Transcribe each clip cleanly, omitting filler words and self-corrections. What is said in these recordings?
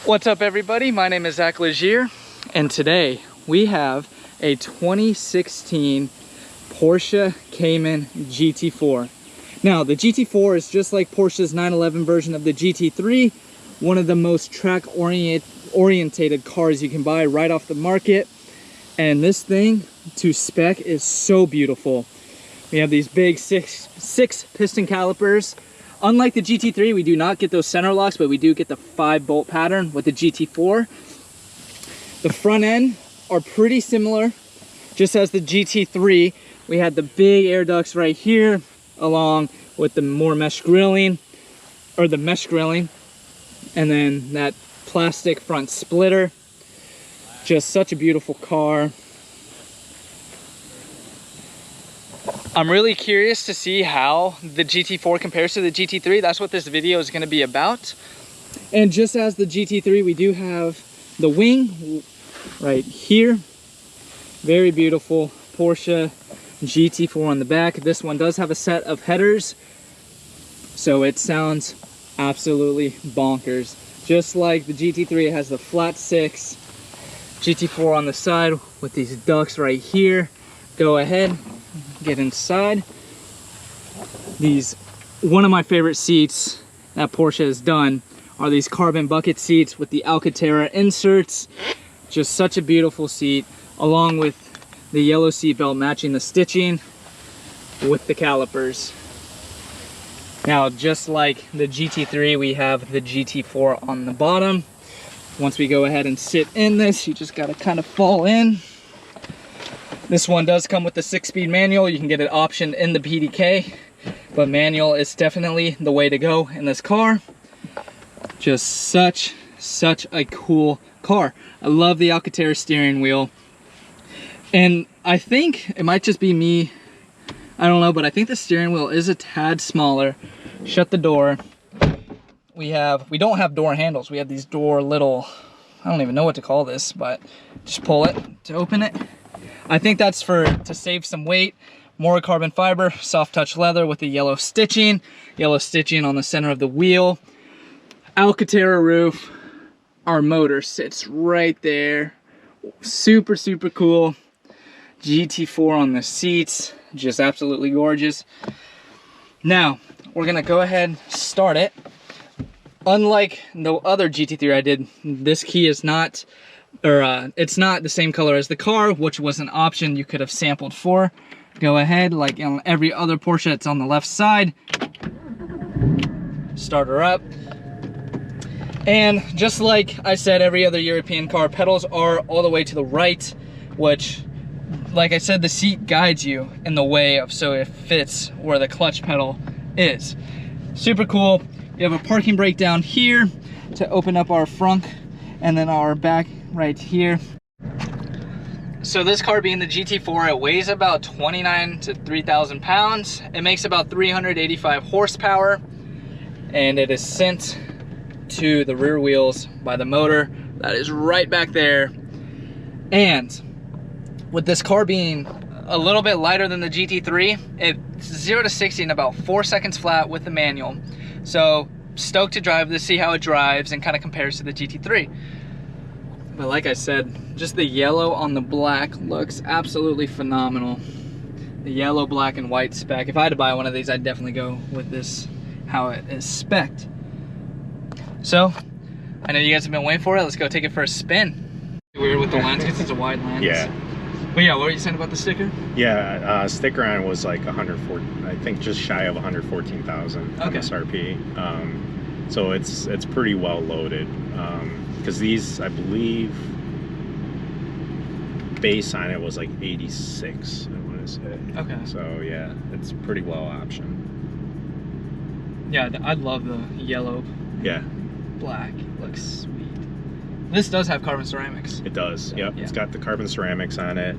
What's up everybody, my name is Zach Legier, and today we have a 2016 Porsche Cayman GT4. Now the GT4 is just like Porsche's 911 version of the GT3, one of the most track orientated cars you can buy right off the market. And this thing to spec is so beautiful. We have these big six piston calipers. Unlike the GT3, we do not get those center locks, but we do get the 5-bolt pattern with the GT4. The front end are pretty similar, just as the GT3. We had the big air ducts right here, along with the more mesh grilling, or the mesh grilling, and then that plastic front splitter. Just such a beautiful car. I'm really curious to see how the GT4 compares to the GT3. That's what this video is going to be about. And just as the GT3, we do have the wing right here. Very beautiful Porsche GT4 on the back. This one does have a set of headers, so it sounds absolutely bonkers. Just like the GT3, it has the flat 6. GT4 on the side with these ducts right here. Go ahead, get inside. One of my favorite seats that Porsche has done are these carbon bucket seats with the Alcantara inserts. Just such a beautiful seat, along with the yellow seat belt matching the stitching with the calipers. Now, just like the GT3, we have the GT4 on the bottom. Once we go ahead and sit in this, you just gotta kind of fall in. This one does come with the 6-speed manual. You can get it optioned in the PDK, but manual is definitely the way to go in this car. Just such a cool car. I love the Alcantara steering wheel. And I think it might just be me, I don't know, but I think the steering wheel is a tad smaller. Shut the door. We don't have door handles. We have these door little, I don't even know what to call this, but just pull it to open it. I think that's to save some weight. More carbon fiber, soft touch leather with the yellow stitching on the center of the wheel. Alcantara roof. Our motor sits right there. Super cool. GT4 on the seats, just absolutely gorgeous. Now, we're gonna go ahead and start it. Unlike the other GT3 I did, this key is not, it's not the same color as the car, which was an option you could have sampled for. Go ahead, like in every other Porsche, it's on the left side. Start her up. And just like I said, every other European car, pedals are all the way to the right, which, like I said, the seat guides you in the way of, so it fits where the clutch pedal is. Super cool. You have a parking brake down here to open up our frunk, and then our back right here. So this car, being the GT4, it weighs about 29 to 3,000 pounds. It makes about 385 horsepower, and it is sent to the rear wheels by the motor that is right back there. And with this car being a little bit lighter than the GT3, it's 0 to 60 in about 4 seconds flat with the manual. So stoked to drive this, see how it drives and kind of compares to the GT3. But like I said, just the yellow on the black looks absolutely phenomenal. The yellow, black, and white spec. If I had to buy one of these, I'd definitely go with this, how it is spec'd. So, I know you guys have been waiting for it. Let's go take it for a spin. Weird with the lens because it's a wide lens. Yeah. But yeah, what were you saying about the sticker? Yeah, sticker on it was like 104, I think just shy of 114,000 MSRP. So it's pretty well loaded. Because these, I believe, base on it was like 86, I want to say. Okay. So yeah, it's pretty well optioned. Yeah, I love the yellow. Yeah. Black, looks sweet. This does have carbon ceramics. It does, so, yep. Yeah. It's got the carbon ceramics on it.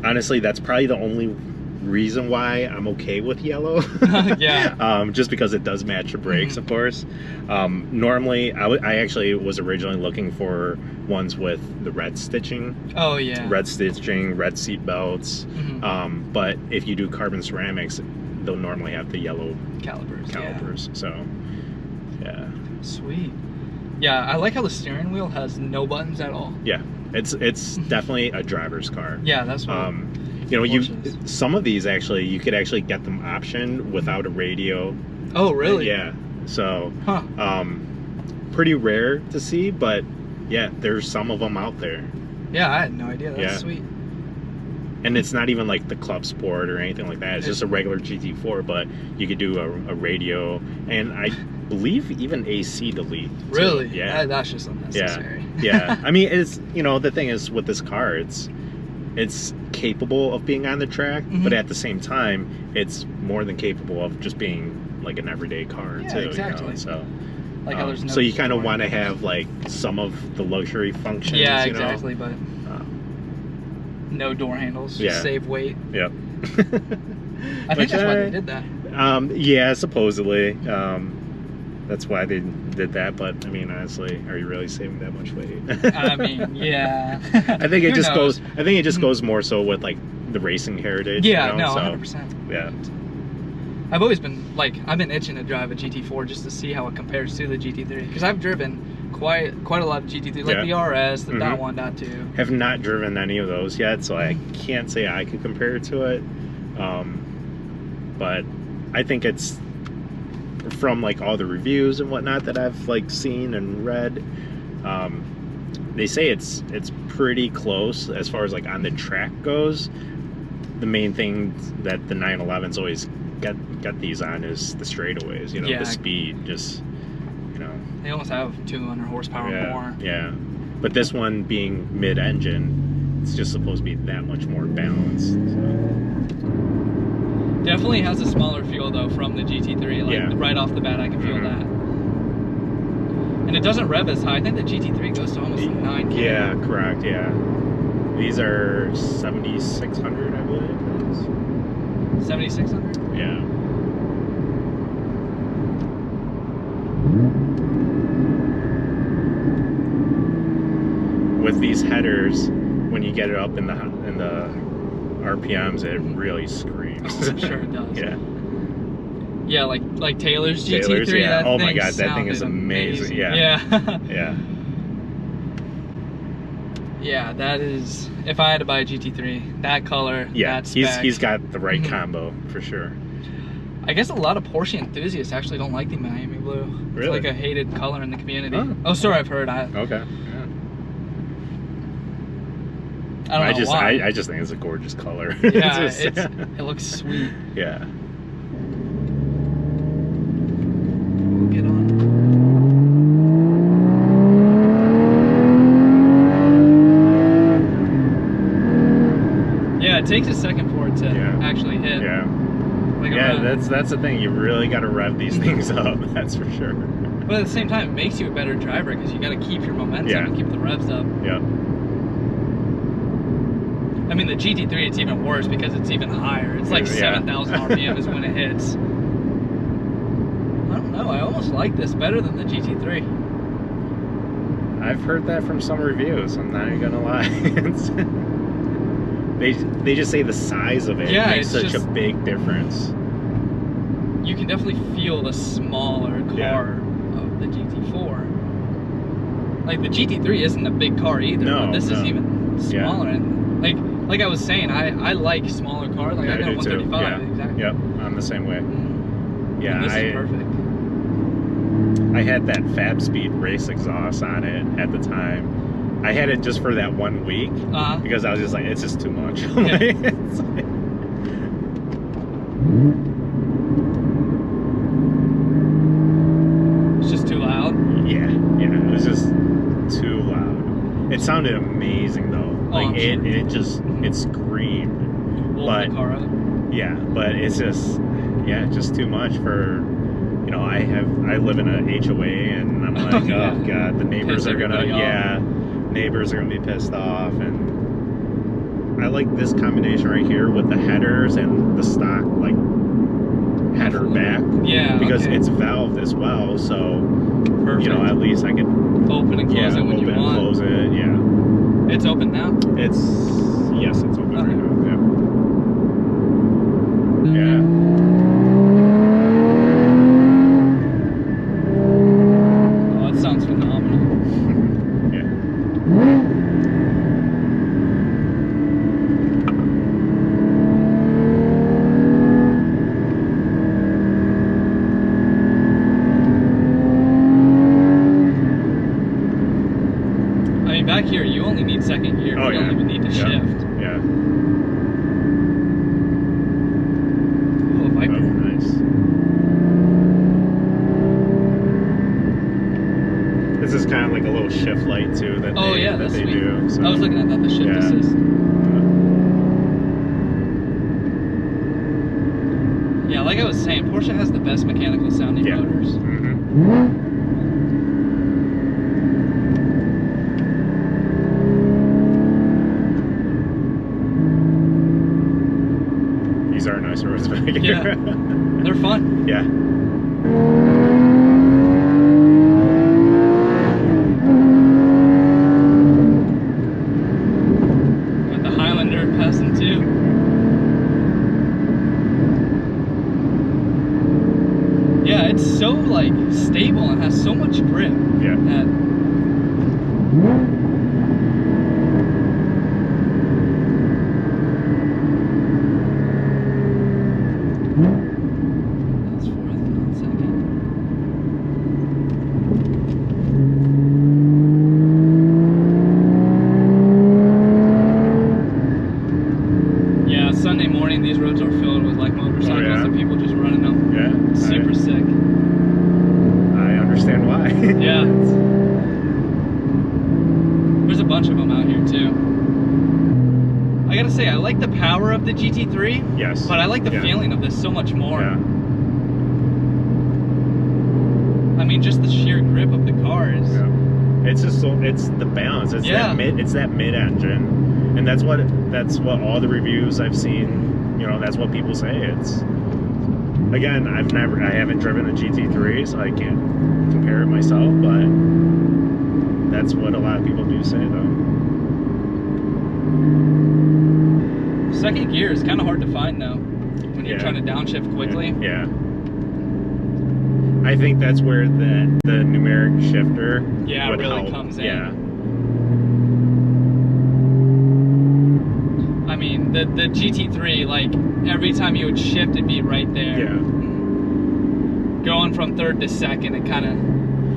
Honestly, that's probably the only reason why I'm okay with yellow. Yeah. Just because it does match the brakes, of course. Normally, I actually was originally looking for ones with the red stitching. Oh yeah. Red stitching, red seat belts. But if you do carbon ceramics, they'll normally have the yellow calipers. Yeah. So, yeah. Sweet. Yeah, I like how the steering wheel has no buttons at all. Yeah, it's definitely a driver's car. Yeah, that's what. You know, some of these actually you could actually get them optioned without a radio. Oh, really? Yeah. So, pretty rare to see, but yeah, there's some of them out there. Yeah, I had no idea. That's sweet. And it's not even like the Club Sport or anything like that. It's just a regular GT4, but you could do a radio, and I believe even AC delete. Really? Yeah. That's just unnecessary. Yeah. I mean, it's, you know, the thing is with this car, it's capable of being on the track, but at the same time, it's more than capable of just being like an everyday car too. Exactly. You know? So. Like how there's no so you kind of want to have like some of the luxury functions. Yeah, you know? exactly, but no door handles. Just save weight. Yep. I think that's why they did that. Yeah, supposedly. That's why they did that. But I mean, honestly, are you really saving that much weight? I mean, yeah. I think it just goes. I think it just goes more so with like the racing heritage. Yeah, you know? no, 100%. Yeah. I've always been I've been itching to drive a GT4 just to see how it compares to the GT3, because I've driven quite a lot of GT3, like the RS, the .1, .2. Have not driven any of those yet, so I can't say I could compare it to it. But I think it's from like all the reviews and whatnot that I've like seen and read. They say it's pretty close as far as like on the track goes. The main thing that the 911's always got these on is the straightaways, you know, the speed, just, you know. They almost have 200 horsepower more. Yeah, but this one being mid-engine, it's just supposed to be that much more balanced. So. Definitely has a smaller fuel though from the GT3, like right off the bat I can feel that. And it doesn't rev as high. I think the GT3 goes to almost 9 km. Yeah, correct, yeah. These are 7,600, I believe it is. 7,600? Yeah. With these headers, when you get it up in the RPMs, it really screams. Oh, I'm sure it does. Yeah. Yeah, like Taylor's GT3. Yeah. That oh my god, that thing is amazing. Yeah. Yeah. Yeah. Yeah, that is. If I had to buy a GT3, that color, that spec. he's got the right combo for sure. I guess a lot of Porsche enthusiasts actually don't like the Miami blue. Really? It's like a hated color in the community. Oh, sorry, I've heard. Okay. I don't know why. I just think it's a gorgeous color. Yeah, it looks sweet. Yeah. Get on. Yeah, it takes a second for it to actually hit. Yeah. Like that's the thing. You really got to rev these things up. That's for sure. But at the same time, it makes you a better driver because you got to keep your momentum and keep the revs up. Yeah. I mean, the GT3, it's even worse because it's even higher. It's like 7,000 RPM is when it hits. I don't know. I almost like this better than the GT3. I've heard that from some reviews. I'm not even gonna lie. They just say the size of it makes such a big difference. You can definitely feel the smaller car of the GT4. Like the GT3 isn't a big car either, but this is even smaller. And like I was saying, I like smaller cars. Like I got 135. Exactly. Yep, I'm the same way. Yeah, and this is perfect. I had that Fab Speed race exhaust on it at the time. I had it just for that 1 week because I was just like, it's just too much. It's just too loud. Yeah, it was just too loud. It sounded amazing though. Like it screamed. But the car up. Yeah, but it's just just too much for. You know, I live in a HOA, and I'm like, oh god, the neighbors are gonna, neighbors are gonna be pissed off. And I like this combination right here with the headers and the stock like header back, because it's valved as well. So you know, at least I can open and close it when you want. Close it, It's open now. It's open right now. Yeah. Sounds phenomenal. only need second gear. Oh, you yeah. don't even need to Yeah. shift. Yeah. Oh, Viper. Oh, nice. This is kind of like a little shift light too that they do. So. I was looking at that, the shift assist. Yeah, like I was saying, Porsche has the best mechanical sounding motors. These are nice roads back here. Yeah, they're fun. Yeah. Got the Highlander passing too. Yeah, it's so like stable and has so much grip. Yeah. That that's fourth, not second. Yeah, Sunday morning these roads are filled with like motorcycles and people just running them. Yeah. Super sick. I understand why. Yeah. There's a bunch of them out here too. I gotta say, I like the power of the GT3. Yes. But I like the feeling of this so much more. Yeah. I mean, just the sheer grip of the cars. Yeah. It's just so, it's the balance. It's that mid engine, and that's what all the reviews I've seen. You know, that's what people say. It's, again, I haven't driven a GT3, so I can't compare it myself, but that's what a lot of people do say, though. Second gear is kind of hard to find, though, when you're trying to downshift quickly. Yeah. I think that's where the numeric shifter would really help. comes in. Yeah. I mean, the GT3, like, every time you would shift, it'd be right there. Yeah. Going from third to second, it kind of,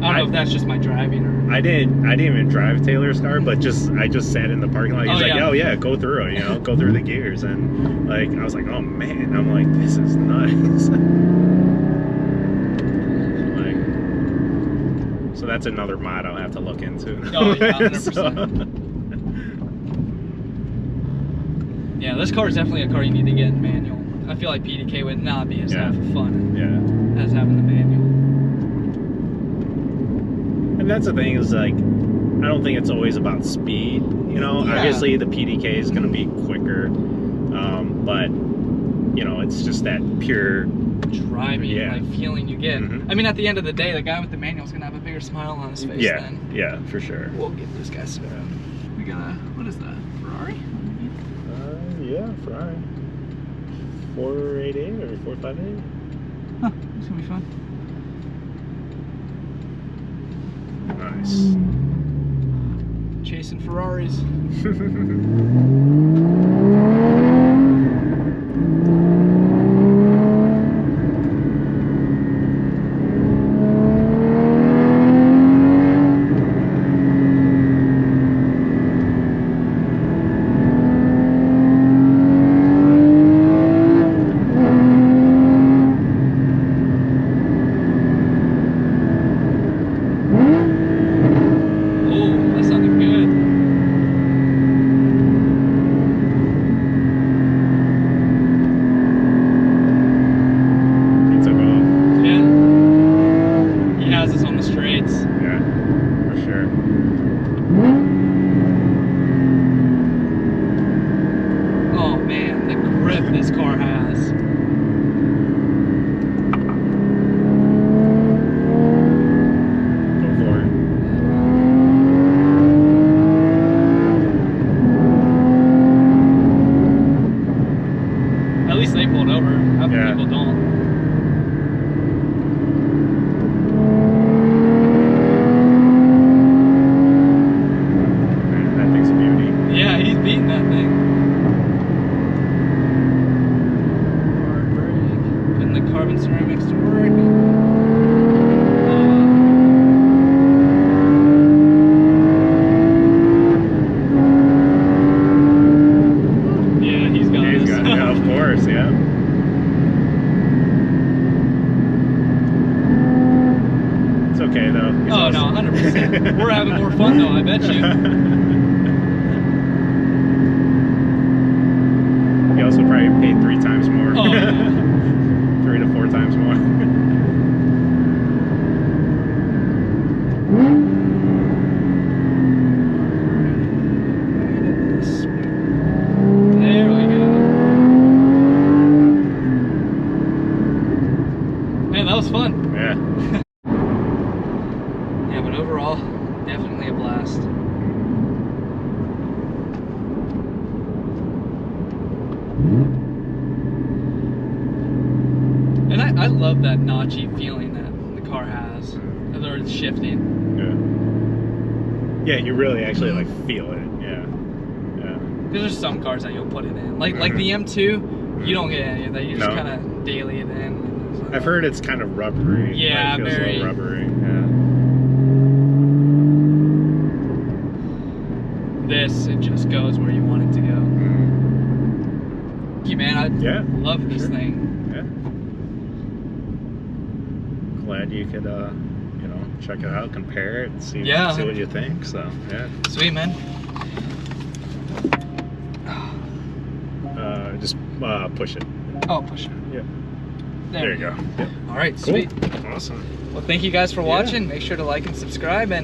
I don't know if that's just my driving or... I didn't even drive Taylor's car, but I just sat in the parking lot. He's like, oh yeah, go through it, you know, go through the gears. And like, I was like, oh man, I'm like, this is nice. So that's another mod I'll have to look into. Oh yeah, 100%. Yeah, this car is definitely a car you need to get in manual. I feel like PDK would not be as half fun as having the manual. And that's the thing is, like, I don't think it's always about speed. You know, obviously the PDK is going to be quicker, but you know, it's just that pure driving, like feeling you get. I mean, at the end of the day, the guy with the manual is gonna have a bigger smile on his face. Yeah, for sure. We'll give this guy some. We got a, what is that? Ferrari? Yeah, Ferrari. 488 or 458. Huh, it's gonna be fun. Nice. Chasing Ferraris. Oh, no, 100%. We're having more fun, though, I bet you. He also probably paid 3 times more. Oh, yeah. 3 to 4 times more. There we go. Man, that was fun. Yeah. Yeah, but overall, definitely a blast. And I love that notchy feeling that the car has, or it's shifting. Yeah. Yeah, you really actually like feel it. Yeah. Yeah. Because there's some cars that you'll put it in, like the M2. You don't get any of that. You just kind of daily it in. I've heard it's kind of rubbery. Yeah, it feels very a little rubbery. Yeah. This, it just goes where you want it to go. Thank you, man. I love this thing. Yeah. Glad you could, you know, check it out, compare it, see what you think. So yeah. Sweet, man. Just push it. Oh, push it. Yeah. There you go. Yep. All right, Cool. sweet. Awesome. Well, thank you guys for watching. Make sure to like and subscribe, and